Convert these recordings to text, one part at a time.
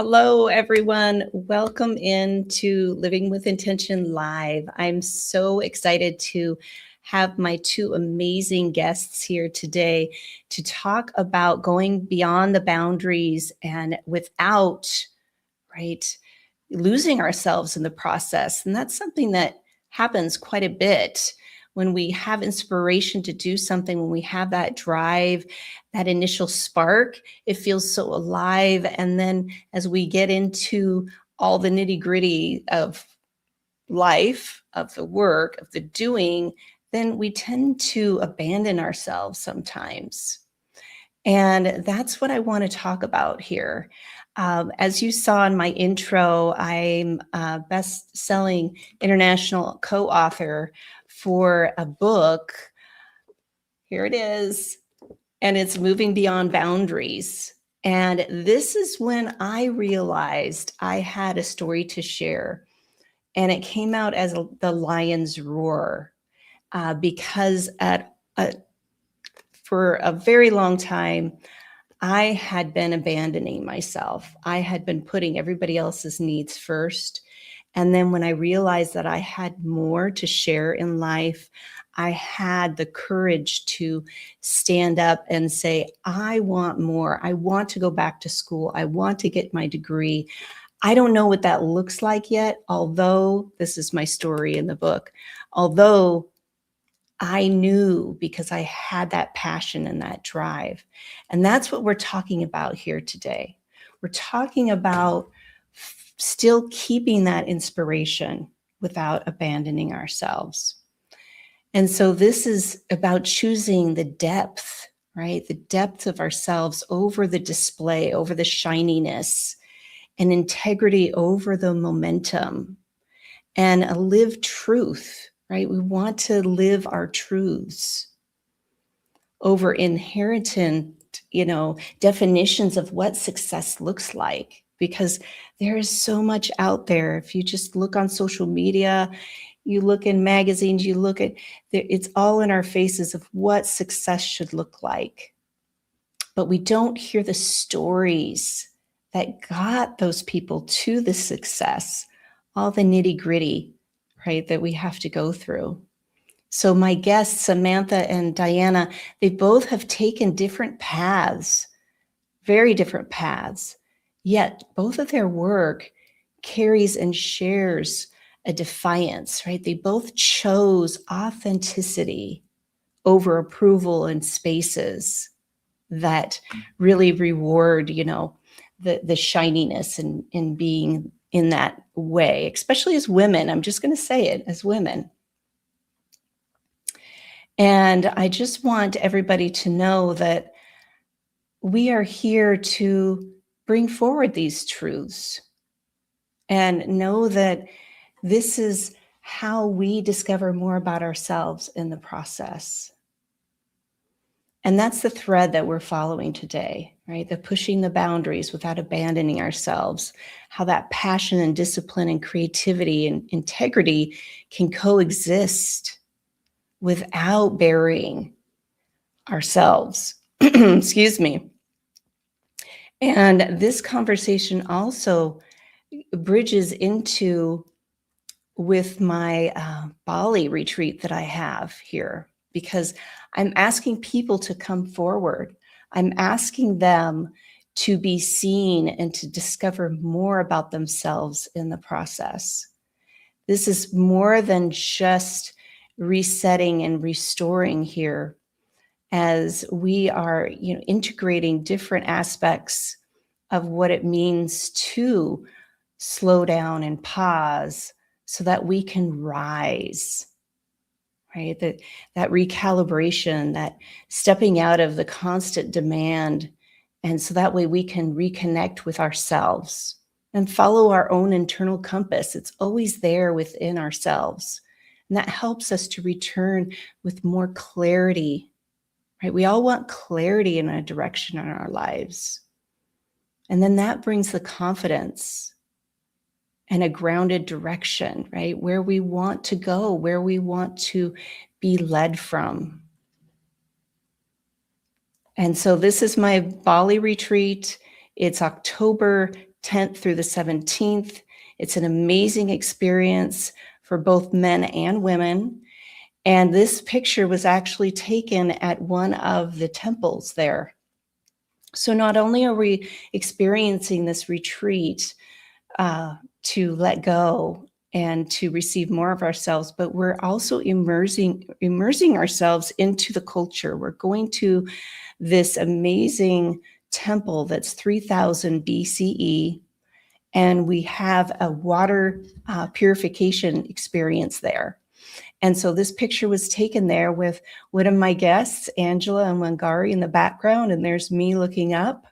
Hello, everyone. Welcome into Living with Intention Live. I'm so excited to have my two amazing guests here today to talk about going beyond the boundaries and without, right, losing ourselves in the process. And that's something that happens quite a bit when we have inspiration to do something, when we have that drive, that initial spark, it feels so alive. And then as we get into all the nitty gritty of life, of the work, of the doing, then we tend to abandon ourselves sometimes. And that's what I want to talk about here. As you saw in my intro, I'm a best-selling international co-author for a book. Here it is, and it's Moving Beyond Boundaries. And this is when I realized I had a story to share, and it came out as the lion's roar, because for a very long time, I had been abandoning myself. I had been putting everybody else's needs first. And then when I realized that I had more to share in life, I had the courage to stand up and say, I want more. I want to go back to school. I want to get my degree. I don't know what that looks like yet, although this is my story in the book, although I knew because I had that passion and that drive. And that's what we're talking about here today. We're talking about still keeping that inspiration without abandoning ourselves. And so this is about choosing the depth, right? The depth of ourselves over the display, over the shininess, and integrity over the momentum, and a lived truth, right? We want to live our truths over inherent, definitions of what success looks like, because there is so much out there. If you just look on social media, you look in magazines, you look at, it's all in our faces of what success should look like. But we don't hear the stories that got those people to the success, all the nitty gritty, right, that we have to go through. So my guests, Samantha and Diana, they both have taken different paths, very different paths, yet both of their work carries and shares a defiance, right? They both chose authenticity over approval in spaces that really reward, the shininess and in being in that way, especially as women. I'm just going to say it, as women. And I just want everybody to know that we are here to bring forward these truths and know that this is how we discover more about ourselves in the process. And that's the thread that we're following today, right? The pushing the boundaries without abandoning ourselves, how that passion and discipline and creativity and integrity can coexist without burying ourselves. Excuse me. And this conversation also bridges into with my Bali retreat that I have here, because I'm asking people to come forward. I'm asking them to be seen and to discover more about themselves in the process. This is more than just resetting and restoring here, as we are, integrating different aspects of what it means to slow down and pause so that we can rise, right? That recalibration, that stepping out of the constant demand. And so that way we can reconnect with ourselves and follow our own internal compass. It's always there within ourselves. And that helps us to return with more clarity, right? We all want clarity in a direction in our lives. And then that brings the confidence and a grounded direction, right? Where we want to go, where we want to be led from. And so this is my Bali retreat. It's October 10th through the 17th. It's an amazing experience for both men and women. And this picture was actually taken at one of the temples there. So not only are we experiencing this retreat to let go and to receive more of ourselves, but we're also immersing ourselves into the culture. We're going to this amazing temple that's 3000 BCE, and we have a water purification experience there. And so this picture was taken there with one of my guests, Angela and Wangari, in the background, and there's me looking up.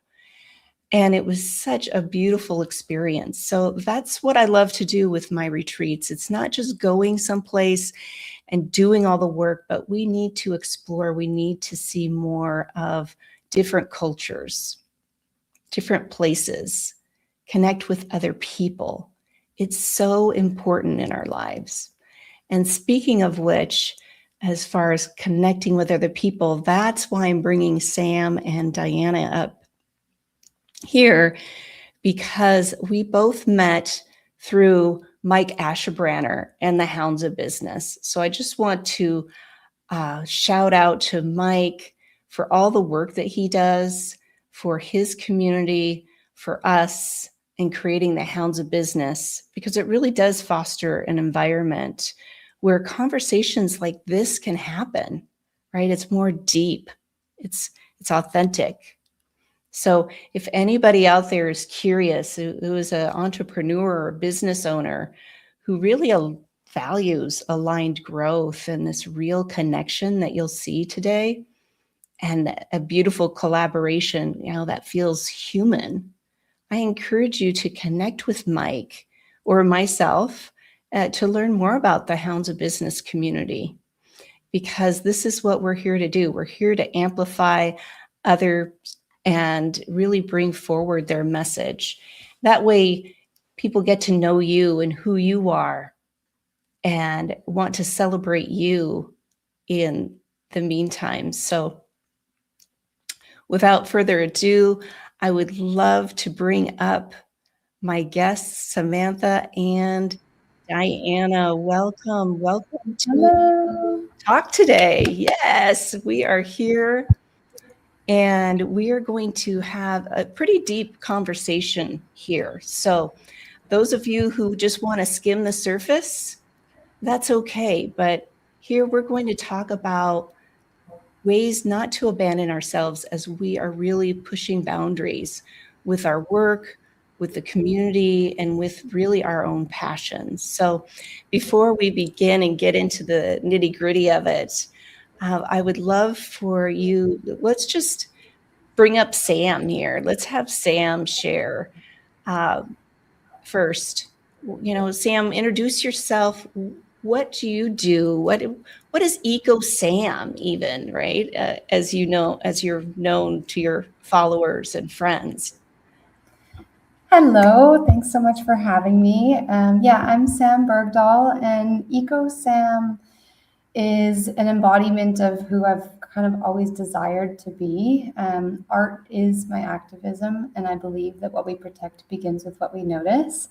And it was such a beautiful experience. So that's what I love to do with my retreats. It's not just going someplace and doing all the work, but we need to explore. We need to see more of different cultures, different places, connect with other people. It's so important in our lives. And speaking of which, as far as connecting with other people, that's why I'm bringing Sam and Diana up here, because we both met through Mike Asherbranner and the Hounds of Business. So I just want to shout out to Mike for all the work that he does for his community, for us, in creating the Hounds of Business, because it really does foster an environment where conversations like this can happen, right? It's more deep, it's authentic. So if anybody out there is curious, who is an entrepreneur or business owner who really values aligned growth and this real connection that you'll see today, and a beautiful collaboration, that feels human, I encourage you to connect with Mike or myself to learn more about the Hounds of Business community, because this is what we're here to do. We're here to amplify others and really bring forward their message. That way, people get to know you and who you are and want to celebrate you in the meantime. So without further ado, I would love to bring up my guests, Samantha and Diana. Welcome to Hello. Talk Today. Yes, we are here, and we are going to have a pretty deep conversation here. So those of you who just want to skim the surface, that's okay. But here we're going to talk about ways not to abandon ourselves as we are really pushing boundaries with our work, with the community, and with really our own passions. So before we begin and get into the nitty-gritty of it, I would love for you, let's just bring up Sam here. Let's have Sam share uh, first. Sam, introduce yourself. What do you do? What is Eco Sam even, right? As you know, as you're known to your followers and friends. Hello. Thanks so much for having me. Yeah, I'm Sam Bergdahl, and Eco Sam is an embodiment of who I've kind of always desired to be. Art is my activism, and I believe that what we protect begins with what we notice.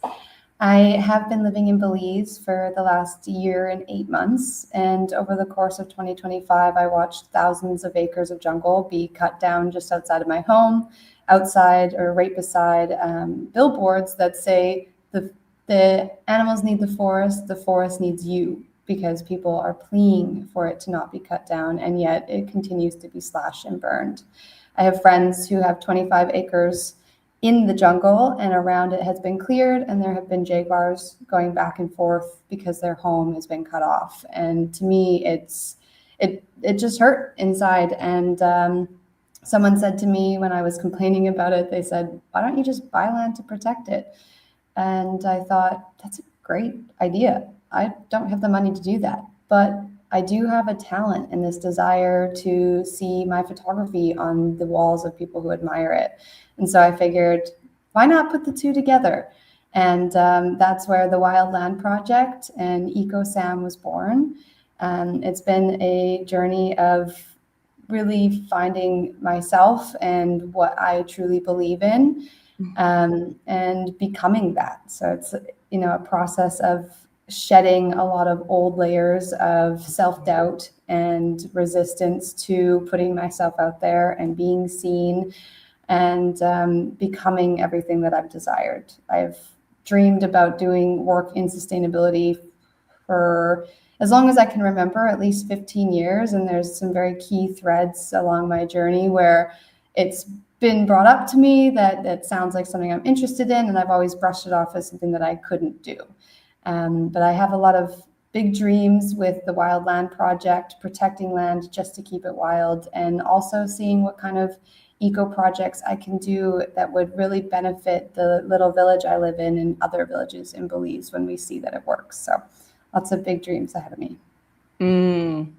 I have been living in Belize for the last year and 8 months, and over the course of 2025, I watched thousands of acres of jungle be cut down just outside of my home, outside or right beside billboards that say the animals need the forest needs you, because people are pleading for it to not be cut down, and yet it continues to be slashed and burned. I have friends who have 25 acres in the jungle, and around it has been cleared, and there have been jaguars going back and forth because their home has been cut off. And to me, it just hurt inside. And someone said to me when I was complaining about it, they said, "Why don't you just buy land to protect it?" And I thought, that's a great idea. I don't have the money to do that, but I do have a talent and this desire to see my photography on the walls of people who admire it. And so I figured, why not put the two together? And that's where the Wildland Project and EcoSam was born. It's been a journey of really finding myself and what I truly believe in, and becoming that. So it's, a process of shedding a lot of old layers of self-doubt and resistance to putting myself out there and being seen, and becoming everything that I've desired. I've dreamed about doing work in sustainability for as long as I can remember, at least 15 years. And there's some very key threads along my journey where it's been brought up to me that it sounds like something I'm interested in, and I've always brushed it off as something that I couldn't do. But I have a lot of big dreams with the Wild Land Project, protecting land just to keep it wild, and also seeing what kind of eco projects I can do that would really benefit the little village I live in and other villages in Belize when we see that it works. So lots of big dreams ahead of me. Mm.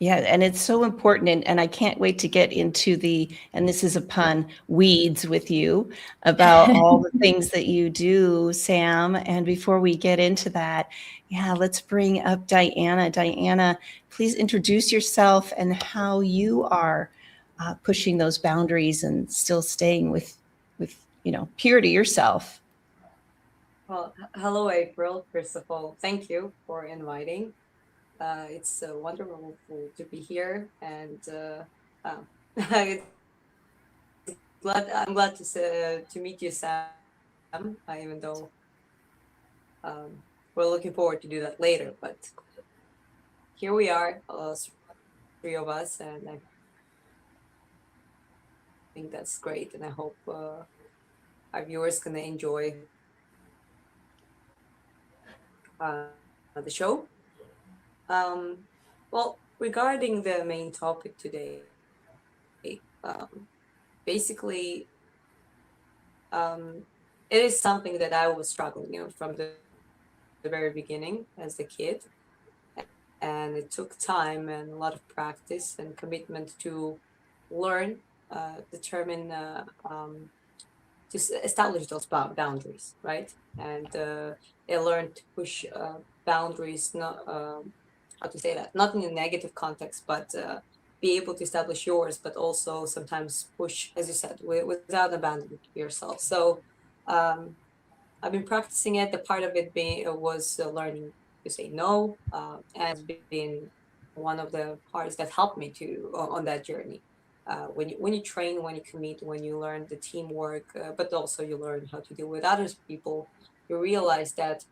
Yeah, and it's so important, and I can't wait to get into the, and this is a pun, weeds with you about all the things that you do, Sam. And before we get into that, yeah, let's bring up Diana. Diana, please introduce yourself and how you are pushing those boundaries and still staying with pure to yourself. Well, hello, April. First of all, thank you for inviting. It's wonderful to be here, and it's I'm glad to meet you, Sam. Even though we're looking forward to do that later, but here we are, three of us, and I think that's great. And I hope our viewers gonna enjoy the show. Well, regarding the main topic today, basically, um, it is something that I was struggling, from the very beginning as a kid, and it took time and a lot of practice and commitment to learn, determine, establish those boundaries, right? And I learned to push boundaries, not how to say that, not in a negative context, but be able to establish yours, but also sometimes push, as you said, without abandoning yourself. So um, I've been practicing it. The part of it being was learning to say no, and has been one of the parts that helped me to on that journey. When you train, when you commit, when you learn the teamwork, but also you learn how to deal with others people, you realize that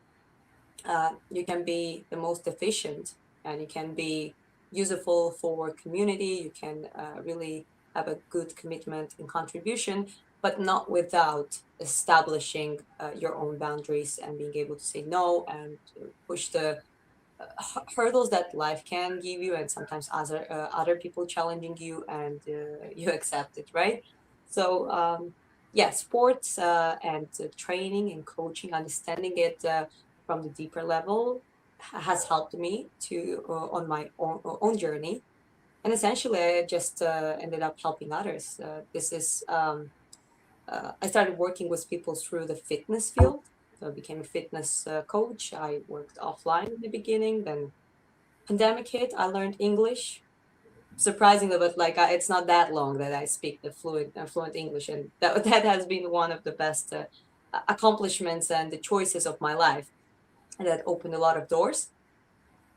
you can be the most efficient and you can be useful for community. You can really have a good commitment and contribution, but not without establishing your own boundaries and being able to say no and push the hurdles that life can give you, and sometimes other people challenging you, and you accept it, right? So yeah, sports and training and coaching, understanding it from the deeper level has helped me to on my own journey. And essentially I just ended up helping others. This is I started working with people through the fitness field. So I became a fitness coach. I worked offline in the beginning. Then pandemic hit. I learned English. Surprisingly, but like it's not that long that I speak the fluent English, and that has been one of the best accomplishments and the choices of my life, and that opened a lot of doors.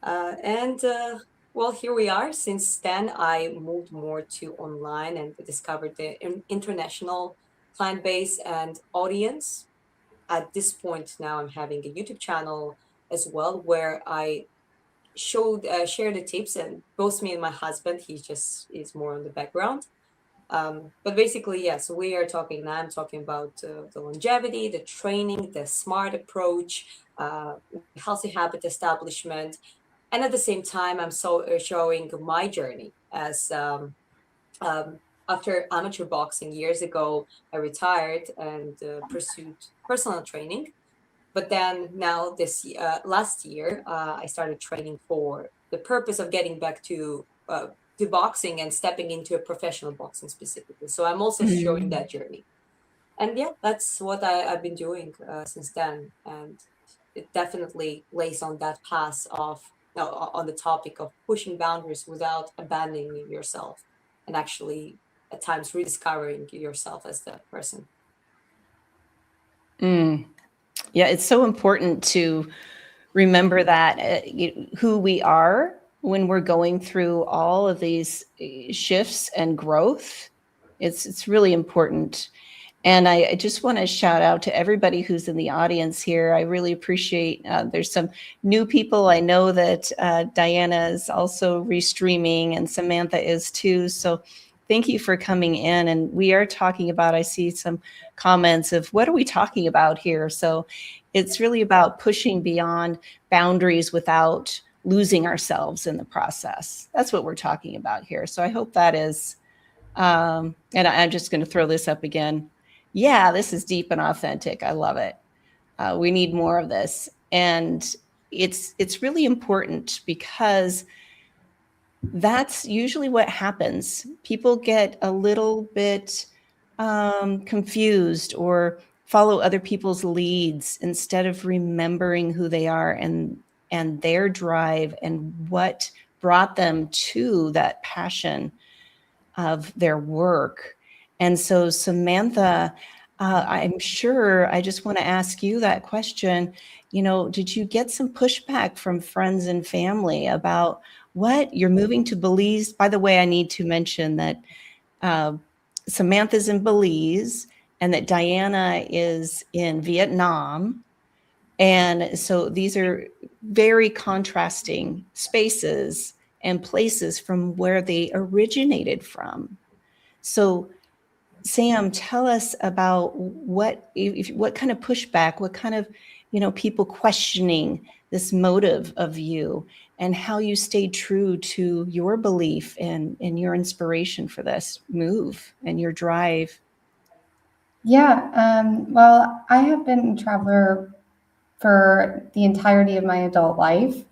And well, here we are. Since then, I moved more to online and discovered the international client base and audience. At this point now, I'm having a YouTube channel as well, where I share the tips, and both me and my husband, he just is more on the background. But basically, yes, we are talking now. I'm talking about the longevity, the training, the smart approach, healthy habit establishment, and at the same time, I'm showing my journey as um, after amateur boxing years ago, I retired and pursued personal training. But then now this last year, I started training for the purpose of getting back to boxing and stepping into a professional boxing specifically. So I'm also showing Mm. that journey. And yeah, that's what I've been doing since then. And it definitely lays on that path of, on the topic of pushing boundaries without abandoning yourself, and actually at times rediscovering yourself as that person. Mm. Yeah, it's so important to remember that who we are when we're going through all of these shifts and growth. It's really important. And I just want to shout out to everybody who's in the audience here. I really appreciate, there's some new people. I know that Diana is also restreaming and Samantha is too. So thank you for coming in. And we are talking about, I see some comments of what are we talking about here? So it's really about pushing beyond boundaries without losing ourselves in the process. That's what we're talking about here. So I hope that is, and I'm just going to throw this up again. Yeah, this is deep and authentic. I love it. We need more of this. And it's really important because that's usually what happens. People get a little bit confused or follow other people's leads instead of remembering who they are and their drive and what brought them to that passion of their work. And so, Samantha, I'm sure I just want to ask you that question. You know, did you get some pushback from friends and family about what you're moving to Belize? By the way, I need to mention that uh, Samantha's in Belize and that Diana is in Vietnam. And so these are very contrasting spaces and places from where they originated from. So, Sam, tell us about what kind of pushback, what kind of, people questioning this motive of you and how you stayed true to your belief and your inspiration for this move and your drive. Yeah, well, I have been a traveler for the entirety of my adult life.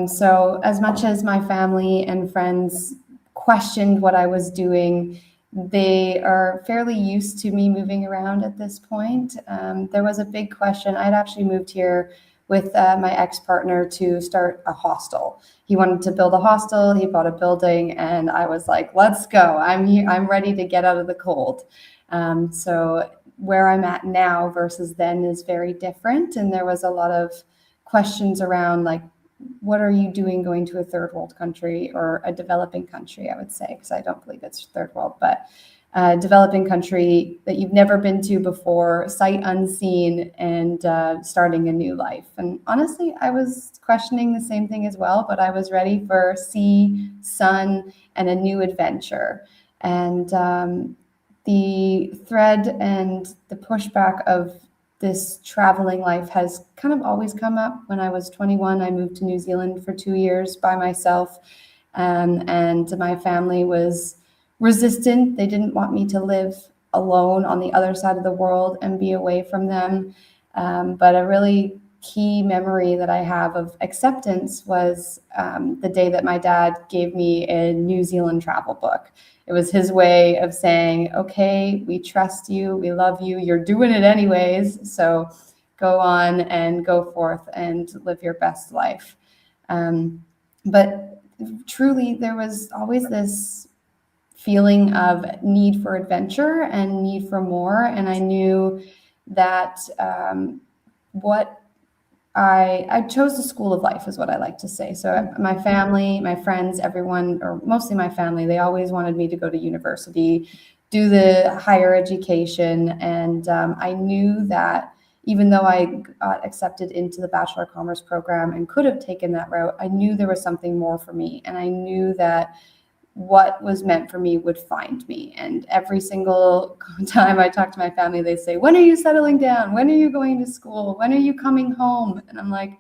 So, as much as my family and friends questioned what I was doing, they are fairly used to me moving around at this point. There was a big question. I'd actually moved here with my ex-partner to start a hostel. He wanted to build a hostel. He bought a building, and I was like, "Let's go! I'm here. I'm ready to get out of the cold." So where I'm at now versus then is very different. And there was a lot of questions around like, what are you doing going to a third world country or a developing country, I would say, because I don't believe it's third world, but a developing country that you've never been to before, sight unseen, and starting a new life. And honestly, I was questioning the same thing as well, but I was ready for sea, sun, and a new adventure. And the thread and the pushback of this traveling life has kind of always come up. When I was 21, I moved to New Zealand for 2 years by myself, and my family was resistant. They didn't want me to live alone on the other side of the world and be away from them. But a really key memory that I have of acceptance was the day that my dad gave me a New Zealand travel book. It was his way of saying, okay, we trust you, we love you, you're doing it anyways, so go on and go forth and live your best life. But truly, there was always this feeling of need for adventure and need for more. And I knew that what I chose the school of life is what I like to say. So my family, my friends, everyone, or mostly my family, they always wanted me to go to university, do the higher education. And I knew that even though I got accepted into the Bachelor of Commerce program and could have taken that route, I knew there was something more for me. And I knew that what was meant for me would find me. And every single time I talk to my family, they say, when are you settling down? When are you going to school? When are you coming home? And I'm like,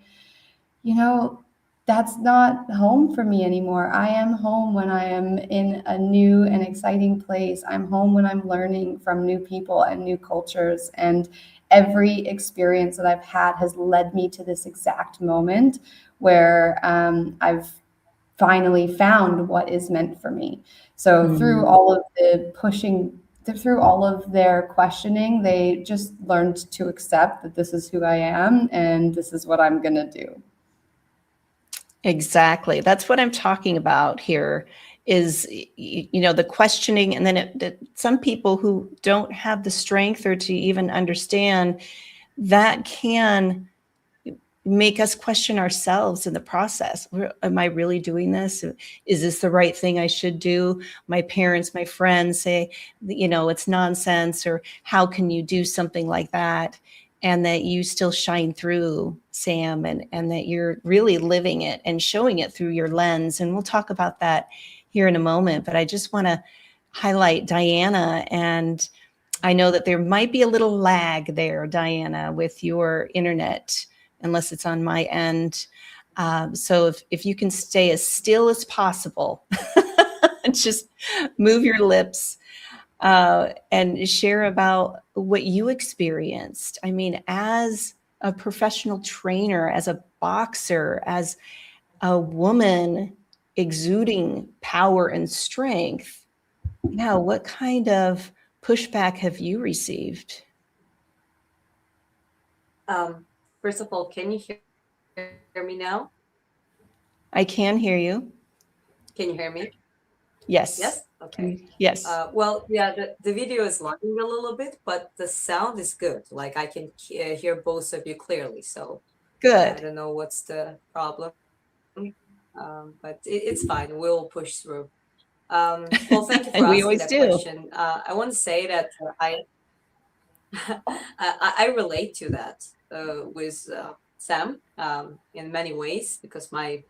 that's not home for me anymore. I am home when I am in a new and exciting place. I'm home when I'm learning from new people and new cultures. And every experience that I've had has led me to this exact moment where I've finally found what is meant for me. So through all of the pushing, through all of their questioning, they just learned to accept that this is who I am and this is what I'm going to do. Exactly. That's what I'm talking about here is the questioning, and then some people who don't have the strength or to even understand that can make us question ourselves in the process. Am I really doing this? Is this the right thing I should do? My parents, my friends say, it's nonsense, or how can you do something like that? And that you still shine through, Sam, and that you're really living it and showing it through your lens. And we'll talk about that here in a moment. But I just want to highlight Diana, and I know that there might be a little lag there, Diana, with your internet, unless it's on my end. So if you can stay as still as possible, just move your lips, and share about what you experienced. I mean, as a professional trainer, as a boxer, as a woman exuding power and strength, what kind of pushback have you received? First of all, can you hear me now? I can hear you. Can you hear me? Yes. Yes? Okay. Yes. Well, yeah, the video is lagging a little bit, but the sound is good. Like I can hear both of you clearly. So I Good. don't know what's the problem, but it's fine. We'll push through. Well, thank you for We asking always that do. question. I want to say that I relate to that with Sam in many ways, because my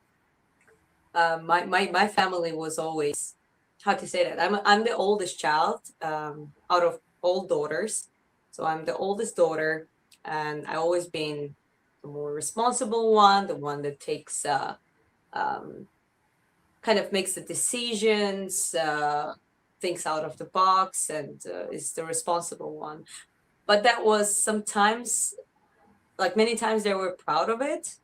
family was always, how to say that, I'm the oldest child out of all daughters, so I'm the oldest daughter, and I always been the more responsible one, the one that takes um, kind of makes the decisions, thinks out of the box, and is the responsible one. But that was sometimes, like many times they were proud of it,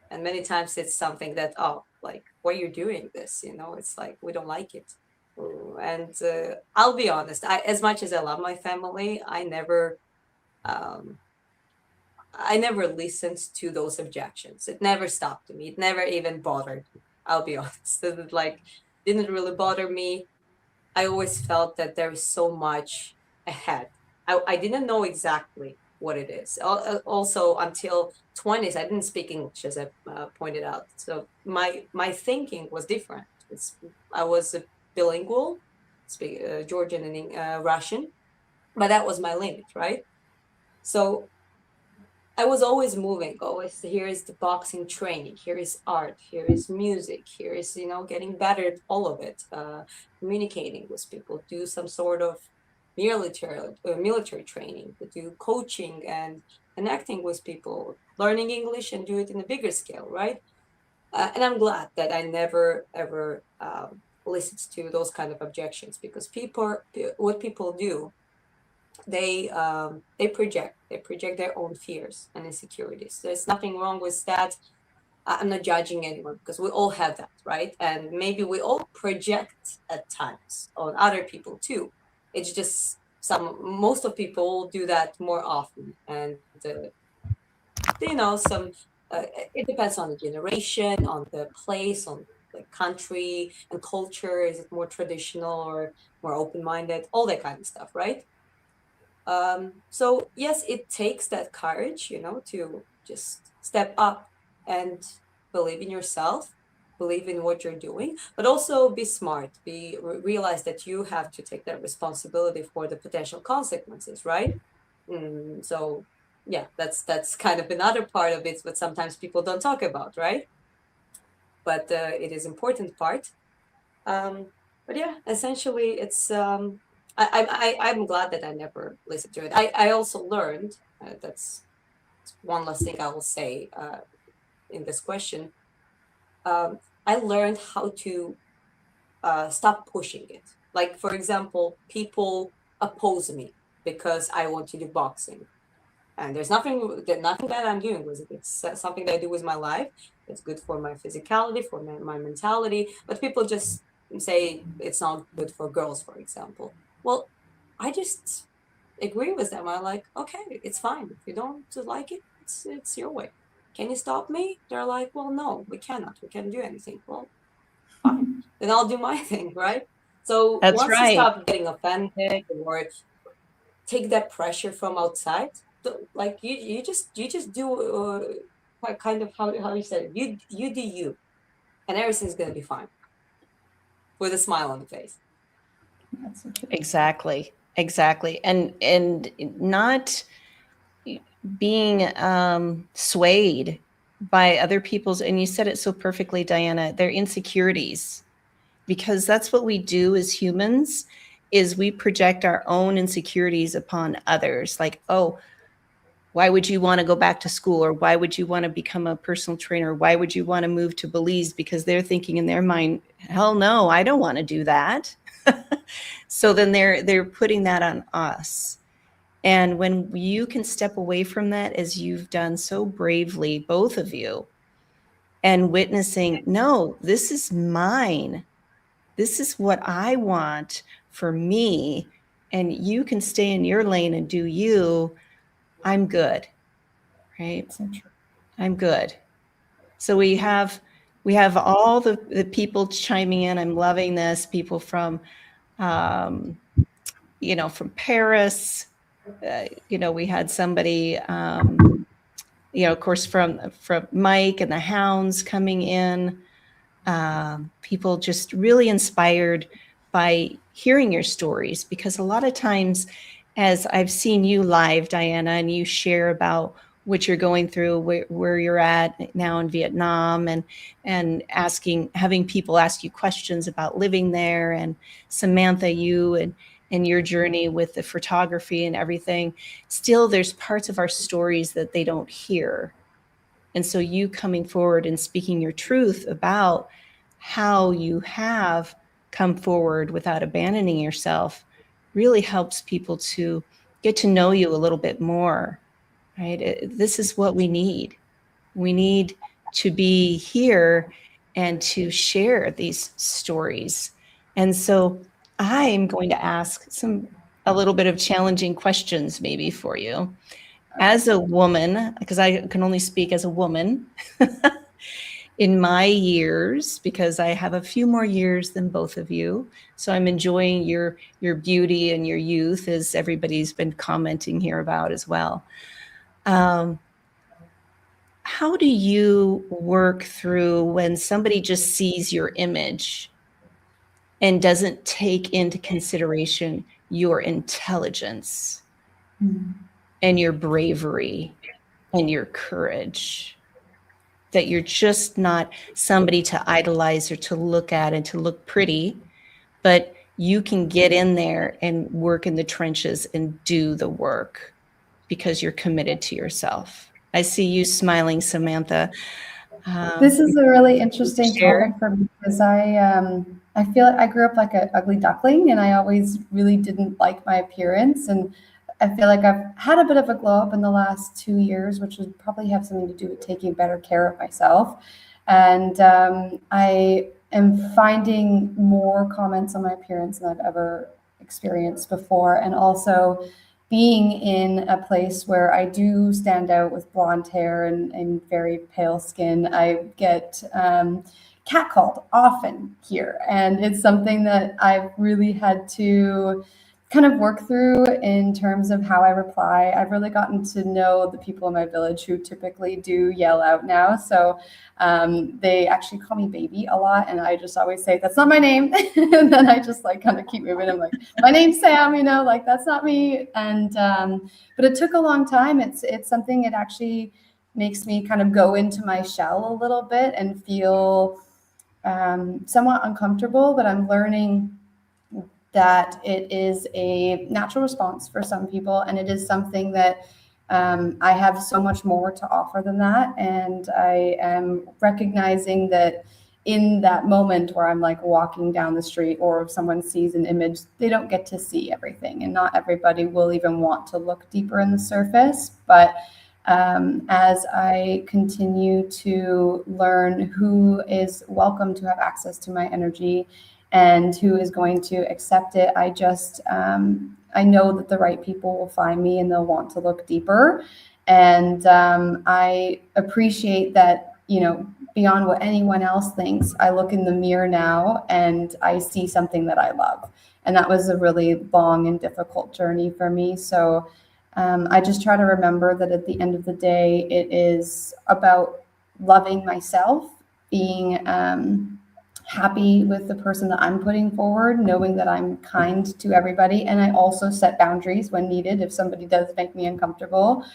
and many times it's something that, oh, like, why are you doing this, it's like we don't like it. And I'll be honest, as much as I love my family, um, I never listened to those objections. It never stopped me, it never even bothered me, I'll be honest. It, like, didn't really bother me. I always felt that there is so much ahead. I didn't know exactly what it is. Also, until 20s, I didn't speak English, as I pointed out. So my thinking was different. I was bilingual, speak Georgian and Russian, but that was my limit, right? So I was always moving, always, here is the boxing training, here is art, here is music, here is, getting better at all of it, communicating with people, do some sort of military training, do coaching and connecting with people, learning English and do it in a bigger scale, right? And I'm glad that I never ever listened to those kind of objections, because what people do, they project their own fears and insecurities. There's nothing wrong with that. I'm not judging anyone, because we all have that, right? And maybe we all project at times on other people too. It's just most of people do that more often, and uh, some it depends on the generation, on the place, on the country and culture. Is it more traditional or more open-minded? All that kind of stuff, right? So yes, it takes that courage, to just step up and believe in yourself, believe in what you're doing, but also be smart, realize that you have to take that responsibility for the potential consequences, right? So yeah, that's kind of another part of it, but sometimes people don't talk about, right? But it is important part. um, but yeah, essentially, I'm glad that I never listened to it. I also learned, that's one last thing I will say in this question. I learned how to stop pushing it. Like, for example, people oppose me because I want to do boxing, and there's nothing that I'm doing with it. It's something that I do with my life. It's good for my physicality, for my mentality, but people just say it's not good for girls, for example. Well, I just agree with them. I'm like, okay, it's fine. If you don't like it, it's your way. Can you stop me? They're like, well, no, we cannot, we can't do anything. Well, fine. then I'll do my thing, right? So That's once you right. stop getting offended or take that pressure from outside, like you just do kind of how you said it. You do you, and everything's gonna be fine with a smile on the face. That's so true. Exactly. Exactly. And not being swayed by other people's, and you said it so perfectly, Diana, their insecurities, because that's what we do as humans, is we project our own insecurities upon others. Like, oh, why would you want to go back to school? Or why would you want to become a personal trainer? Why would you want to move to Belize? Because they're thinking in their mind, hell no, I don't want to do that. So then they're putting that on us. And when you can step away from that, as you've done so bravely, both of you, and witnessing, no, this is mine. This is what I want for me. And you can stay in your lane and do you. I'm good, right? So true. I'm good. So we have all the people chiming in. I'm loving this. People from from Paris. We had somebody of course, from Mike and the Hounds coming in. People just really inspired by hearing your stories, because a lot of times, as I've seen you live, Diana, and you share about what you're going through, where you're at now in Vietnam, and having people ask you questions about living there, and Samantha, you and your journey with the photography and everything. Still, there's parts of our stories that they don't hear. And so you coming forward and speaking your truth about how you have come forward without abandoning yourself really helps people to get to know you a little bit more, right? This is what we need. We need to be here and to share these stories. And so I'm going to ask a little bit of challenging questions maybe for you. As a woman, because I can only speak as a woman, in my years, because I have a few more years than both of you. So I'm enjoying your beauty and your youth, as everybody's been commenting here about as well. How do you work through when somebody just sees your image and doesn't take into consideration your intelligence and your bravery and your courage? That you're just not somebody to idolize or to look at and to look pretty, but you can get in there and work in the trenches and do the work because you're committed to yourself. I see you smiling, Samantha. This is a really interesting Share. topic for me because I feel like I grew up like an ugly duckling, and I always really didn't like my appearance. And I feel like I've had a bit of a glow up in the last 2 years, which would probably have something to do with taking better care of myself. And I am finding more comments on my appearance than I've ever experienced before, and also being in a place where I do stand out with blonde hair and very pale skin, I get catcalled often here. And it's something that I've really had to kind of work through in terms of how I reply. I've really gotten to know the people in my village who typically do yell out now. So they actually call me baby a lot, and I just always say, that's not my name. And then I just like kind of keep moving. I'm like, my name's Sam, like that's not me. And but it took a long time. It's something, it actually makes me kind of go into my shell a little bit and feel somewhat uncomfortable, but I'm learning that it is a natural response for some people, and it is something that I have so much more to offer than that. And I am recognizing that in that moment where I'm like walking down the street, or if someone sees an image, they don't get to see everything, and not everybody will even want to look deeper in the surface. But as I continue to learn who is welcome to have access to my energy and who is going to accept it, I just I know that the right people will find me and they'll want to look deeper. And I appreciate that, beyond what anyone else thinks, I look in the mirror now and I see something that I love. And that was a really long and difficult journey for me. So I just try to remember that at the end of the day, it is about loving myself, being happy with the person that I'm putting forward, knowing that I'm kind to everybody. And I also set boundaries when needed if somebody does make me uncomfortable.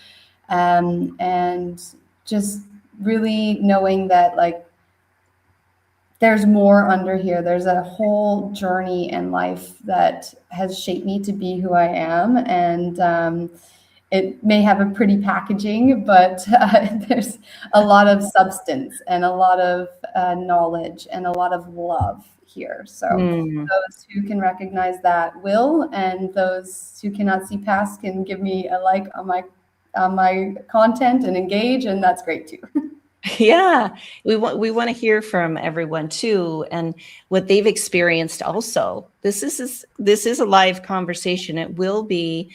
And just really knowing that, like, there's more under here. There's a whole journey in life that has shaped me to be who I am. And it may have a pretty packaging, but there's a lot of substance and a lot of knowledge and a lot of love here. So those who can recognize that will, and those who cannot see past can give me a like on my content and engage, and that's great too. Yeah, we want to hear from everyone too, and what they've experienced also. This is a live conversation. It will be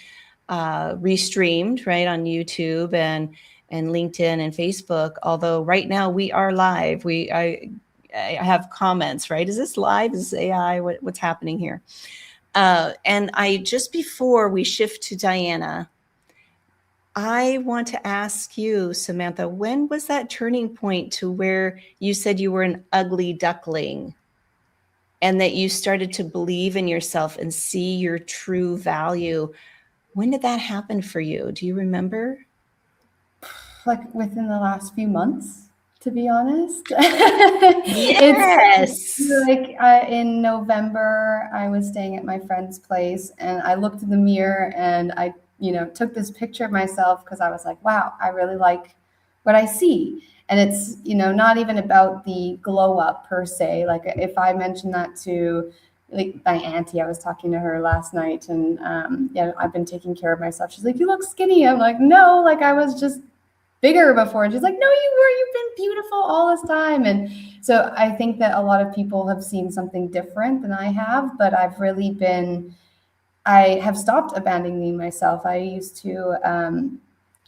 restreamed right on YouTube and LinkedIn and Facebook. Although right now we are live. I have comments. Right? Is this live? Is this AI? What's happening here? And I just before we shift to Diana, I want to ask you, Samantha, when was that turning point to where you said you were an ugly duckling and that you started to believe in yourself and see your true value? When did that happen for you? Do you remember? Like within the last few months, to be honest. It's Yes. like in November, I was staying at my friend's place and I looked in the mirror and I, took this picture of myself because I was like, wow, I really like what I see. And it's, not even about the glow up per se. Like if I mention that to like my auntie, I was talking to her last night and yeah, I've been taking care of myself. She's like, you look skinny. I'm like, no, like I was just bigger before. And she's like, no, you've been beautiful all this time. And so I think that a lot of people have seen something different than I have, but I have stopped abandoning myself. I used to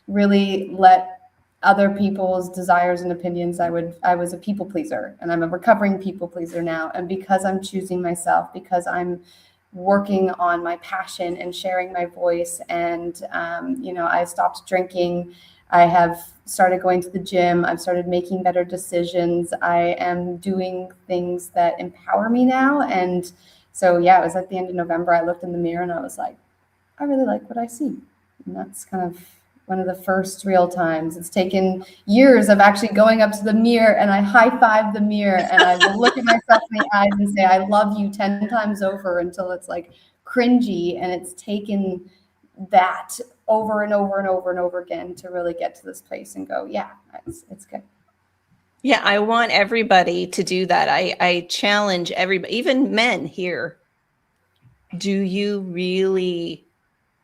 really let other people's desires and opinions. I was a people pleaser, and I'm a recovering people pleaser now. And because I'm choosing myself, because I'm working on my passion and sharing my voice, and I stopped drinking. I have started going to the gym. I've started making better decisions. I am doing things that empower me now. And so, yeah, it was at the end of November. I looked in the mirror and I was like, I really like what I see. And that's kind of one of the first real times. It's taken years of actually going up to the mirror and I high five the mirror and I will look at myself in the eyes and say, I love you 10 times over until it's like cringy. And it's taken that over and over and over and over again to really get to this place and go, yeah, it's good. Yeah, I want everybody to do that. I challenge everybody, even men here. Do you really,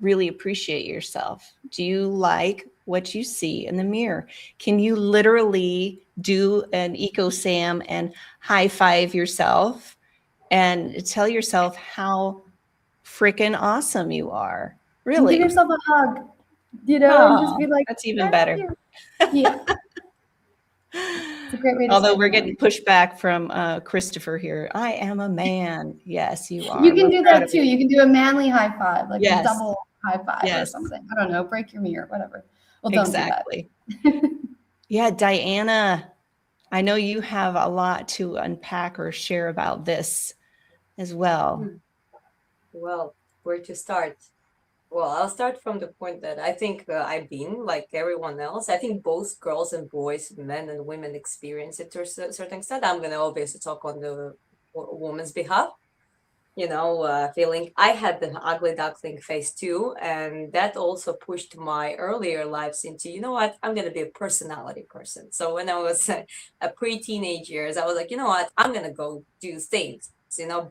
really appreciate yourself? Do you like what you see in the mirror? Can you literally do an eco Sam and high five yourself and tell yourself how freaking awesome you are? And give Really? yourself a hug, and just Oh, be like, that's even I love better. you. Yeah, it's a great way to Although start we're the getting morning. pushback from Christopher here. I am a man. Yes, you You are. can We're do proud that of too. you. You can do a manly high five, like a Yes, double high five or yes, something. I don't know, break your mirror, whatever. Well, don't do that. exactly. Yeah, Diana, I know you have a lot to unpack or share about this as well. Well, where to start? Well, I'll start from the point that I think I've been like everyone else. I think both girls and boys, men and women experience it to a certain extent. I'm going to obviously talk on the woman's behalf. Feeling I had the ugly duckling face too, and that also pushed my earlier lives into, you know what, I'm gonna be a personality person. So when I was a pre-teenage years, I was like, you know what, I'm gonna go do things,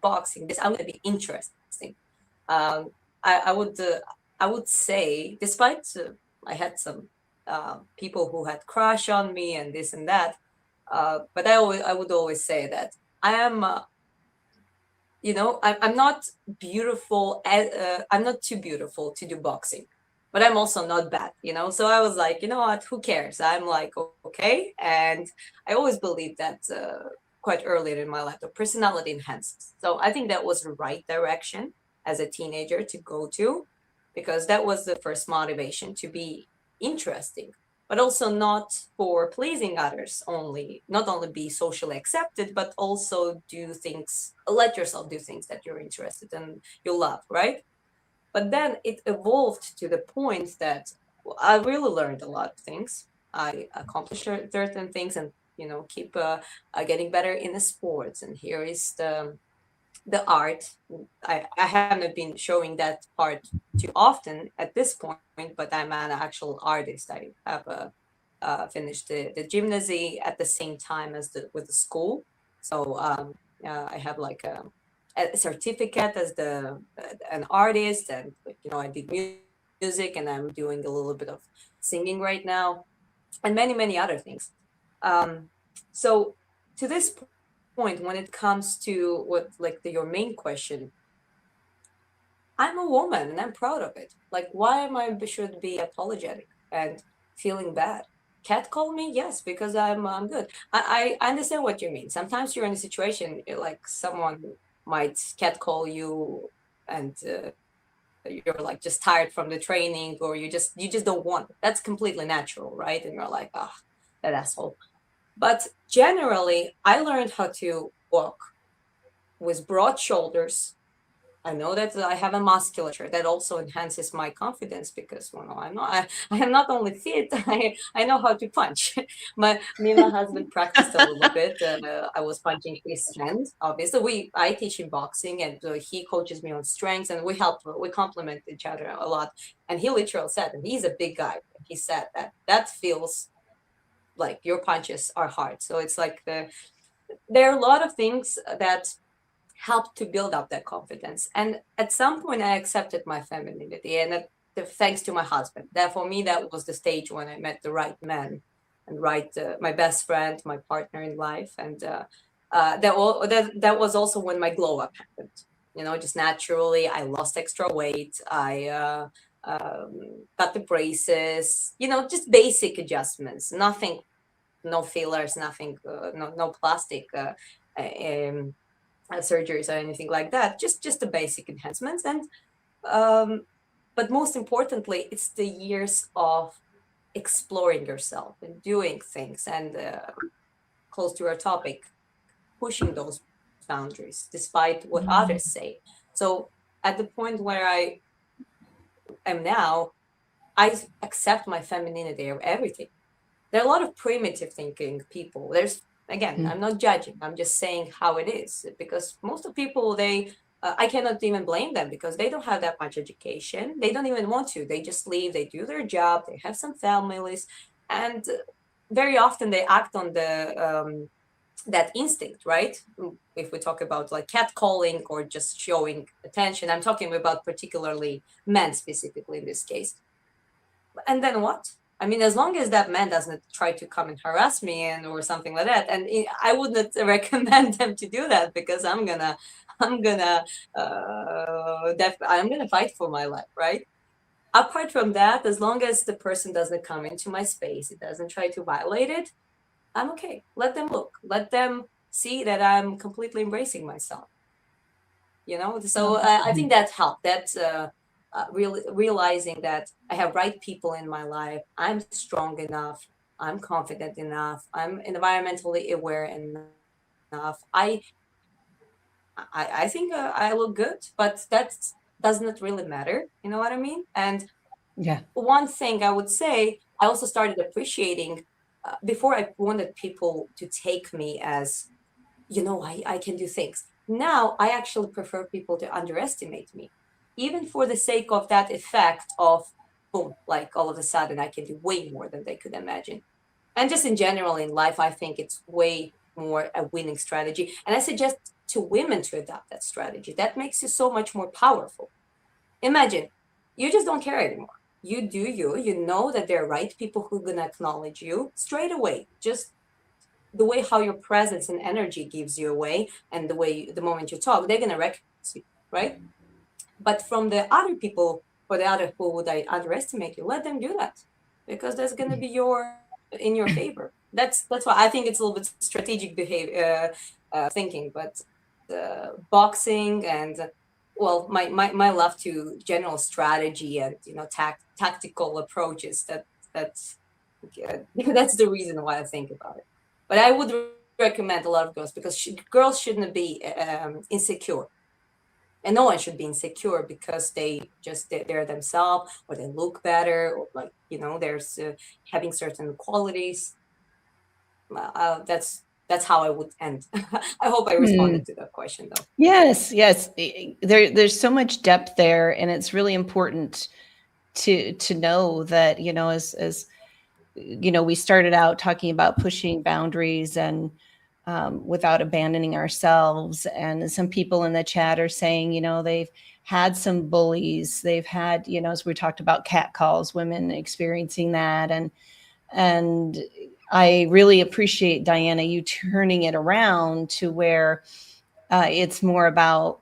boxing. This I'm gonna be interesting. Um, I would say, despite I had some people who had crush on me and this and that, but I would always say that I am. I'm not beautiful. I'm not too beautiful to do boxing. but I'm also not bad, you know? So I was like, you know what, who cares? I'm like, okay. And I always believed that quite early in my life, the personality enhances. So I think that was the right direction as a teenager to go to, because that was the first motivation to be interesting, but also not for pleasing others only, not only be socially accepted, but also do things, let yourself do things that you're interested in, you love, right? But then it evolved to the point that I really learned a lot of things. I accomplished certain things, and keep getting better in the sports. And here is the art. I haven't been showing that part too often at this point, but I'm an actual artist. I have finished the gymnasy at the same time as with the school. So I have like a certificate as the an artist, and I did music, and I'm doing a little bit of singing right now, and many other things. Um, so to this point, when it comes to what like your main question, I'm a woman and I'm proud of it. Like, why am I should be apologetic and feeling bad? Catcall me, yes, because I'm good. I understand what you mean. Sometimes you're in a situation like someone might catcall you, and you're like just tired from the training, or you just don't want it. That's completely natural, right? And you're like, ah, that asshole. But generally, I learned how to walk with broad shoulders. I know that I have a musculature that also enhances my confidence, because I am not only fit, I know how to punch. Me and my husband practiced a little bit. I was punching his hand. Obviously, I teach him boxing, and he coaches me on strengths, and we complement each other a lot. And he literally said, and he's a big guy. He said that feels like your punches are hard. So it's like there are a lot of things that helped to build up that confidence. And at some point, I accepted my femininity, and thanks to my husband. That for me, that was the stage when I met the right man, and my best friend, my partner in life, and that was also when my glow up happened. Just naturally, I lost extra weight. I got the braces. Just basic adjustments. Nothing, no fillers, nothing, no plastic. Um, surgeries or anything like that, just the basic enhancements. And um, but most importantly, it's the years of exploring yourself and doing things, and close to our topic, pushing those boundaries despite what others say. So at the point where I am now, I accept my femininity of everything. There are a lot of primitive thinking people. There's, again, Mm. I'm not judging, I'm just saying how it is, because most of people, they I cannot even blame them, because they don't have that much education. They don't even want to. They just leave, they do their job, they have some families, and very often they act on the that instinct, right? If we talk about like catcalling or just showing attention, I'm talking about particularly men specifically in this case. And then what? I mean, as long as that man doesn't try to come and harass me and or something like that, and I wouldn't recommend them to do that, because I'm gonna, I'm gonna fight for my life, right? Apart from that, as long as the person doesn't come into my space, it doesn't try to violate it, I'm okay. Let them look. Let them see that I'm completely embracing myself. So I think that helped. That's realizing that I have right people in my life. I'm strong enough. I'm confident enough. I'm environmentally aware enough. I think I look good, but that doesn't really matter. You know what I mean? And Yeah. one thing I would say, I also started appreciating. Before, I wanted people to take me as, I can do things. Now I actually prefer people to underestimate me, even for the sake of that effect of boom, like all of a sudden I can do way more than they could imagine. And just in general in life, I think it's way more a winning strategy. And I suggest to women to adopt that strategy. That makes you so much more powerful. Imagine you just don't care anymore. You do you. You know that there are right people who are going to acknowledge you straight away. Just the way how your presence and energy gives you away, and the way the moment you talk, they're going to recognize you, right? But from the other people, for the other who would underestimate you, let them do that, because that's going to be in your favor. That's why I think it's a little bit strategic behavior, thinking. But boxing and well, my love to general strategy and tactical approaches. That's that's the reason why I think about it. But I would recommend a lot of girls, because girls shouldn't be insecure, and no one should be insecure because they're themselves, or they look better, or like there's having certain qualities. That's how I would end. I hope I responded to that question though. Yes, yes. There's so much depth there, and it's really important to know that, as we started out talking about pushing boundaries and without abandoning ourselves. And some people in the chat are saying, they've had some bullies, they've had, as we talked about catcalls, women experiencing that, and I really appreciate, Diana, you turning it around to where it's more about,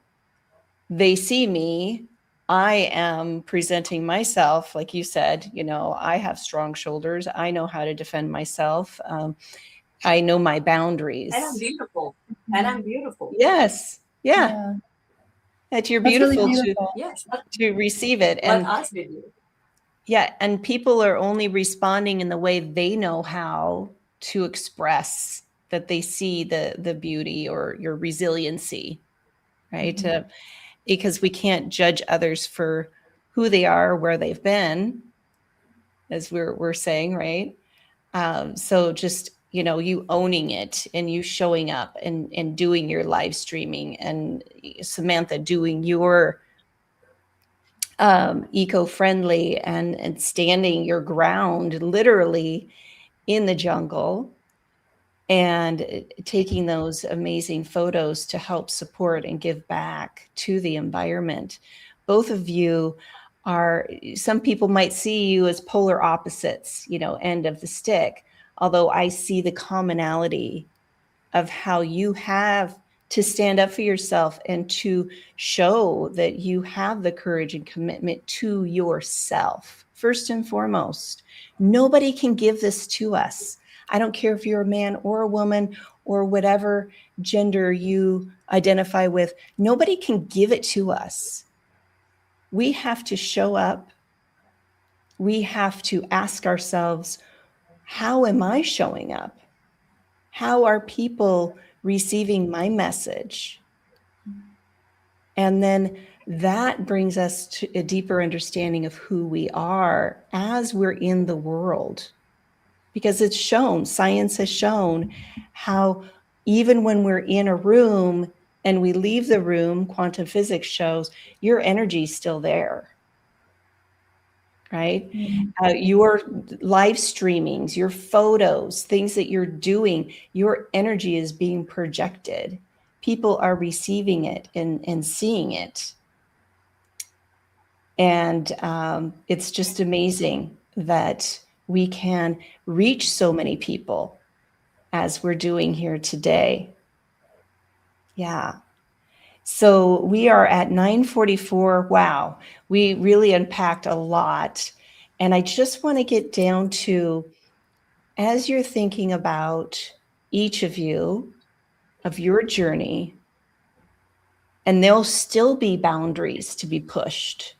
they see me, I am presenting myself, like you said, I have strong shoulders, I know how to defend myself, I know my boundaries. And I'm beautiful. And I'm beautiful. Yes. Yeah. That you're That's really beautiful, beautiful. Yes. to receive it. Let And us be beautiful. yeah, and people are only responding in the way they know how to express that they see the beauty or your resiliency, right? Because we can't judge others for who they are or where they've been, as we're saying, right? So just, you owning it and you showing up and doing your live streaming, and Samantha doing your eco-friendly and standing your ground literally in the jungle, and taking those amazing photos to help support and give back to the environment. Both of you are, some people might see you as polar opposites, end of the stick, although I see the commonality of how you have to stand up for yourself and to show that you have the courage and commitment to yourself. First and foremost, nobody can give this to us. I don't care if you're a man or a woman or whatever gender you identify with, nobody can give it to us. We have to show up. We have to ask ourselves, how am I showing up? How are people receiving my message? And then that brings us to a deeper understanding of who we are as we're in the world. Because it's shown, science has shown how even when we're in a room and we leave the room, quantum physics shows your energy is still there. Right? Your live streamings, your photos, things that you're doing, your energy is being projected. People are receiving it and seeing it. And it's just amazing that we can reach so many people as we're doing here today. Yeah. So we are at 9:44. Wow. We really unpacked a lot. And I just want to get down to, as you're thinking about each of you, of your journey, and there'll still be boundaries to be pushed,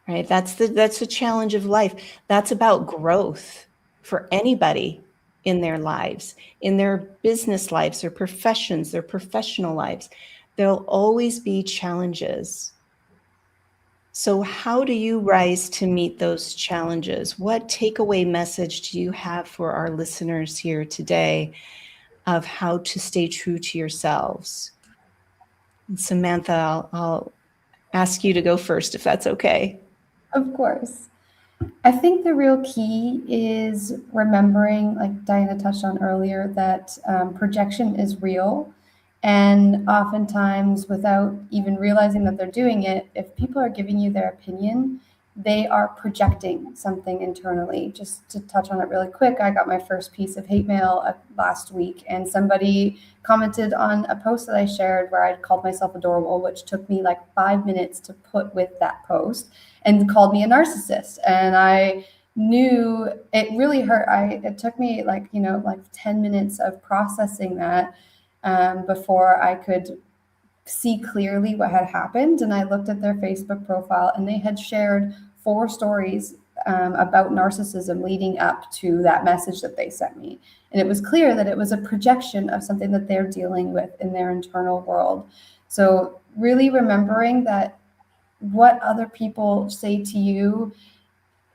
right? That's the challenge of life. That's about growth for anybody in their lives, in their business lives, their professions, their professional lives. There'll always be challenges. So how do you rise to meet those challenges? What takeaway message do you have for our listeners here today of how to stay true to yourselves? And Samantha, I'll ask you to go first, if that's okay. Of course. I think the real key is remembering, like Diana touched on earlier, that projection is real. And oftentimes, without even realizing that they're doing it, if people are giving you their opinion, they are projecting something internally. Just to touch on it really quick, I got my first piece of hate mail last week, and somebody commented on a post that I shared where I'd called myself adorable, which took me like 5 minutes to put with that post, and called me a narcissist. And I knew it really hurt. It took me like 10 minutes of processing that before I could see clearly what had happened. And I looked at their Facebook profile, and they had shared 4 stories about narcissism leading up to that message that they sent me. And it was clear that it was a projection of something that they're dealing with in their internal world. So, really remembering that what other people say to you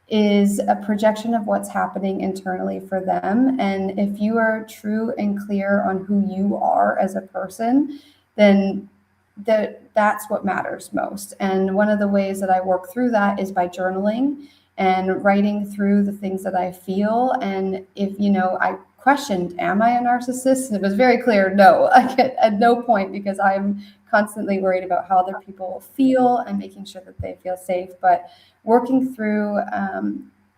is a projection of what's happening internally for them. And if you are true and clear on who you are as a person, then that's what matters most. And one of the ways that I work through that is by journaling and writing through the things that I feel. And if I questioned, am I a narcissist? And it was very clear, no. At no point, because I'm constantly worried about how other people feel and making sure that they feel safe. But working through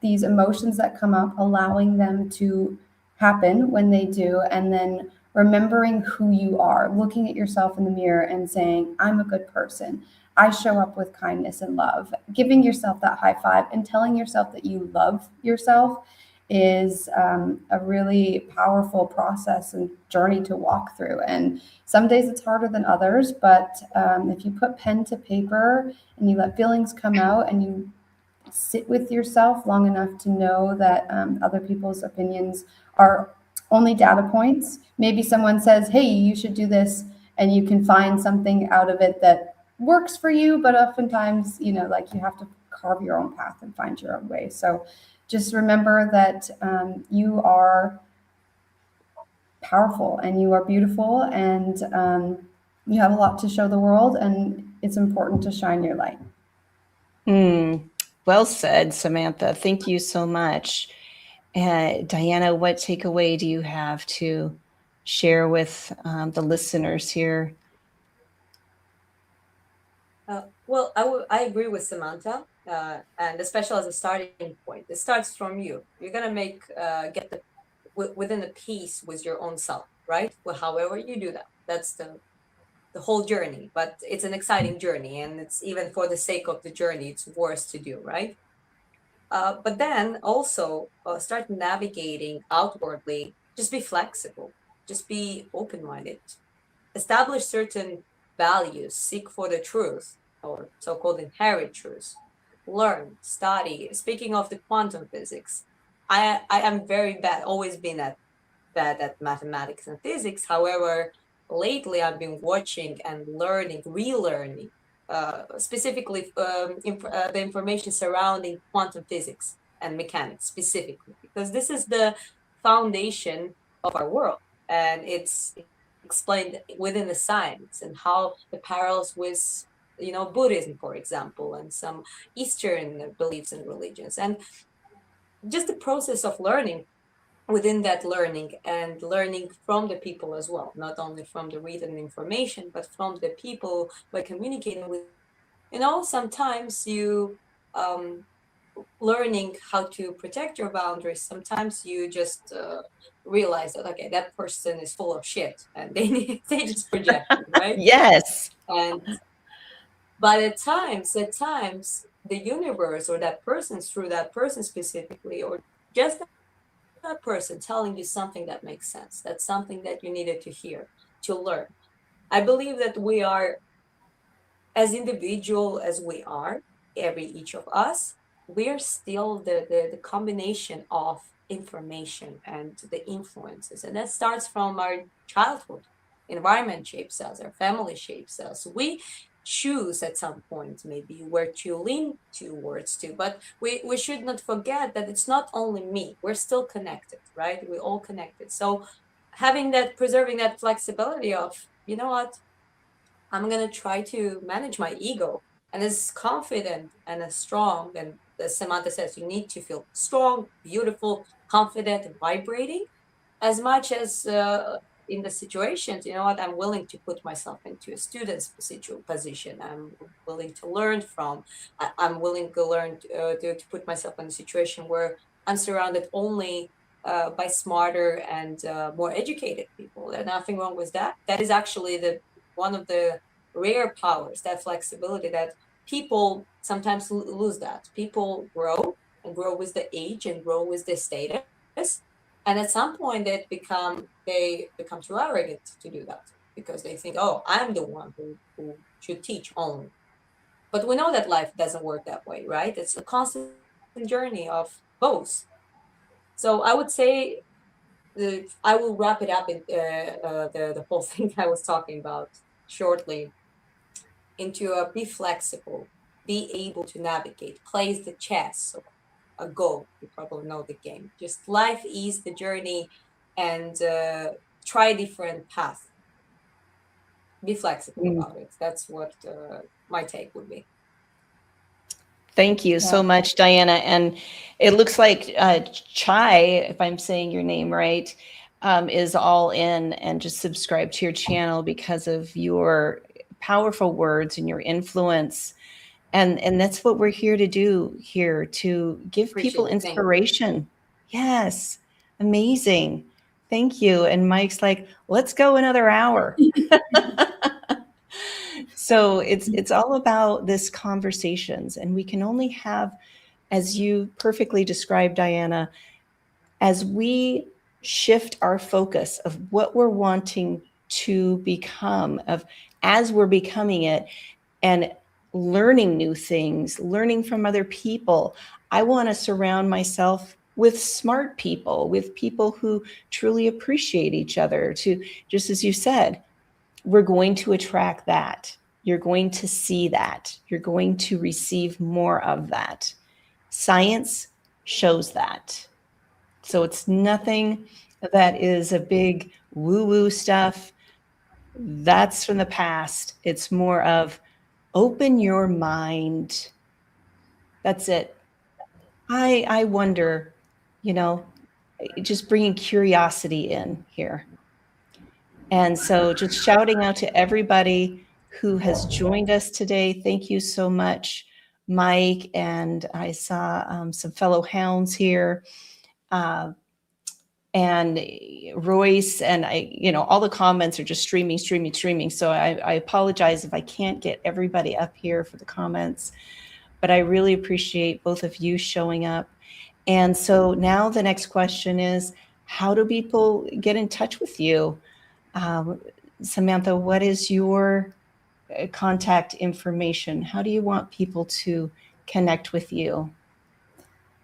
these emotions that come up, allowing them to happen when they do, and then remembering who you are, looking at yourself in the mirror and saying, I'm a good person. I show up with kindness and love. Giving yourself that high five and telling yourself that you love yourself is a really powerful process and journey to walk through. And some days it's harder than others, but if you put pen to paper and you let feelings come out and you sit with yourself long enough to know that other people's opinions are only data points. Maybe someone says, hey, you should do this, and you can find something out of it that works for you, but oftentimes, you have to carve your own path and find your own way. So just remember that you are powerful and you are beautiful, and you have a lot to show the world, and it's important to shine your light. Well said, Samantha. Thank you so much. Diana, what takeaway do you have to share with the listeners here? Well, I agree with Samantha, and especially as a starting point, it starts from you. You're gonna get within the peace with your own self, right? Well, however you do that, that's the whole journey. But it's an exciting journey, and it's even for the sake of the journey, it's worth to do, right? But then also start navigating outwardly. Just be flexible. Just be open-minded. Establish certain values. Seek for the truth, or so-called inherent truths. Learn, study. Speaking of the quantum physics, I am very bad. Always been bad at mathematics and physics. However, lately I've been watching and learning, relearning, specifically the information surrounding quantum physics and mechanics specifically, because this is the foundation of our world, and it's explained within the science and how the parallels with Buddhism, for example, and some Eastern beliefs and religions, and just the process of learning within that learning, and learning from the people as well, not only from the written information, but from the people by communicating with. Sometimes you learning how to protect your boundaries, sometimes you just realize that, okay, that person is full of shit and they just project, right? Yes. And but at times the universe or that person, through that person specifically, or just that person telling you something that makes sense, that's something that you needed to hear, to learn. I believe that we are, as individual as we are, each of us, we're still the combination of information and the influences. And that starts from our childhood. Environment shapes us, our family shapes us. We choose at some point maybe where to lean towards to, but we should not forget that it's not only me. We're still connected, right? We're all connected. So having that, preserving that flexibility of, you know what, I'm going to try to manage my ego and as confident and as strong. And as Samantha says, you need to feel strong, beautiful, confident, and vibrating as much as in the situations, you know what, I'm willing to put myself into a student's position. I'm willing to learn from. I'm willing to learn to put myself in a situation where I'm surrounded only by smarter and more educated people. There's nothing wrong with that. That is actually the one of the rare powers, that flexibility, that people sometimes lose. That people grow and grow with the age and grow with the status, and at some point they become too arrogant to do that, because they think, oh, I'm the one who should teach only. But we know that life doesn't work that way, right? It's a constant journey of both. So I would say, I will wrap it up in the whole thing I was talking about shortly into a be flexible, be able to navigate, plays the chess, so a go. You probably know the game. Just life is the journey, and try different path. Be flexible Mm. about it. That's what my take would be. Thank you Yeah. so much, Diana. And it looks like Chai, if I'm saying your name right, is all in and just subscribe to your channel because of your powerful words and your influence. And that's what we're here to do here, to give Appreciate people it. Thank you. inspiration. Yes, amazing. Thank you. And Mike's like, let's go another hour. So it's all about this conversations, and we can only have, as you perfectly described, Diana, as we shift our focus of what we're wanting to become, of as we're becoming it, and learning new things, learning from other people. I want to surround myself with smart people, with people who truly appreciate each other. To, just as you said, we're going to attract that. You're going to see that. You're going to receive more of that. Science shows that. So it's nothing that is a big woo woo stuff. That's from the past. It's more of open your mind. That's it. I wonder, you know, just bringing curiosity in here. And so just shouting out to everybody who has joined us today. Thank you so much, Mike. And I saw some fellow hounds here. Uh, and Royce, and all the comments are just streaming. So I apologize if I can't get everybody up here for the comments, but I really appreciate both of you showing up. And so now the next question is, how do people get in touch with you? Um, Samantha, what is your contact information? How do you want people to connect with you?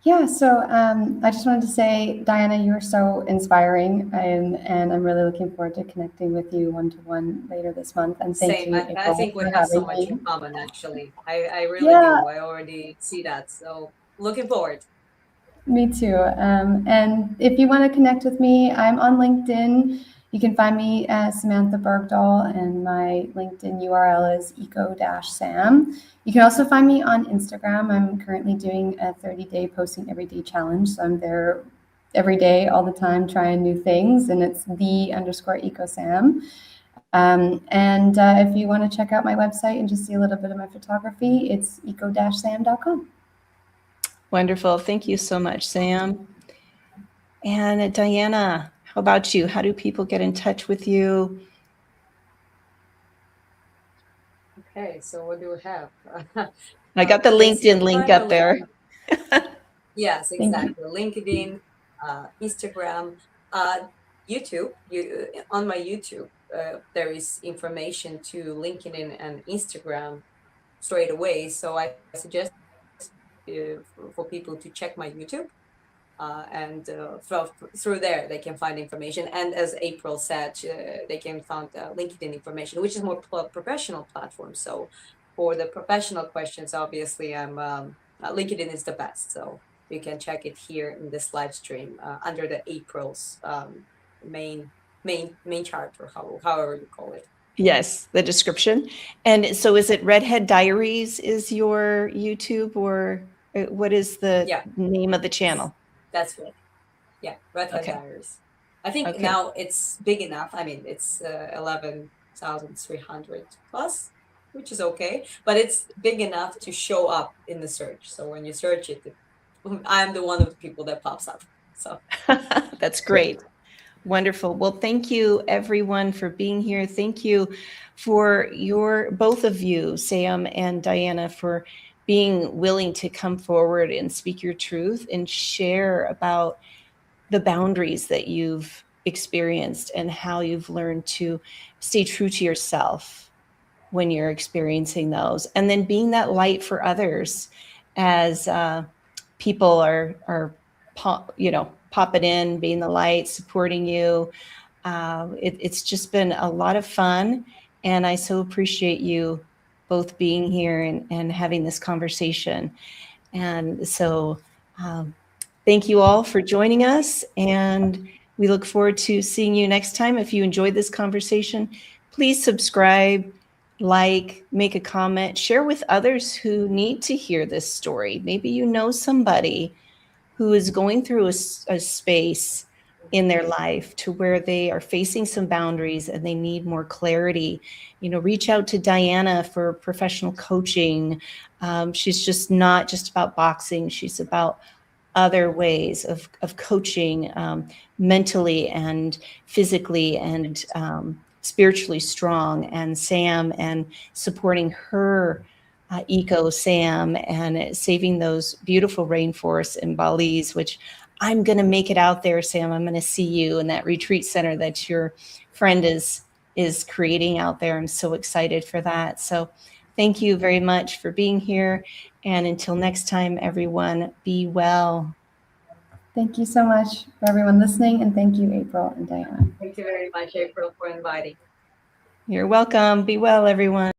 Yeah, so I just wanted to say, Diana, you're so inspiring, and I'm really looking forward to connecting with you one-to-one later this month. And thank Same. you, I April, think we for have so having much in me. common, actually. I really Yeah, do. I already see that. So looking forward. me too. And if you want to connect with me, I'm on LinkedIn. You can find me as Samantha Bergdahl, and my LinkedIn URL is eco-sam. You can also find me on Instagram. I'm currently doing a 30-day posting every day challenge. So I'm there every day, all the time, trying new things. And it's the_ecosam. And if you want to check out my website and just see a little bit of my photography, it's eco-sam.com. Wonderful. Thank you so much, Sam. And Diana, how about you? How do people get in touch with you? Okay, so what do we have? I got the LinkedIn Facebook link up primarily. there. Yes, Thank you. exactly. LinkedIn, Instagram, uh, YouTube. On my YouTube, there is information to LinkedIn and Instagram straight away. So I suggest for people to check my YouTube, and through there they can find information. And as April said, they can find LinkedIn information, which is more professional platform. So for the professional questions, obviously, LinkedIn is the best. So you can check it here in this live stream under the April's main chart, or however you call it. Yes, the description. And so is it Redhead Diaries is your YouTube, or what is the Yeah, name of the channel? that's right. Yeah, Red Hat Okay. Diaries. I think Okay. now it's big enough. I mean, it's 11,300 plus, which is okay, but it's big enough to show up in the search. So when you search it, I'm the one of the people that pops up. So That's great. Wonderful. Well, thank you everyone for being here. Thank you for both of you, Sam and Diana, for being willing to come forward and speak your truth and share about the boundaries that you've experienced and how you've learned to stay true to yourself when you're experiencing those, and then being that light for others as people are popping in, being the light, supporting you. It's just been a lot of fun, and I so appreciate you both being here and having this conversation. And so thank you all for joining us, and we look forward to seeing you next time. If you enjoyed this conversation, please subscribe, like, make a comment, share with others who need to hear this story. Maybe you know somebody who is going through a space in their life to where they are facing some boundaries and they need more clarity. Reach out to Diana for professional coaching. She's just not just about boxing. She's about other ways of coaching, mentally and physically and spiritually strong. And Sam, and supporting her eco Sam, and saving those beautiful rainforests in Bali's, which I'm going to make it out there, Sam. I'm going to see you in that retreat center that your friend is creating out there. I'm so excited for that. So thank you very much for being here. And until next time, everyone, be well. Thank you so much for everyone listening, and thank you, April and Diana. thank you very much, April, for inviting. You're welcome. Be well, everyone.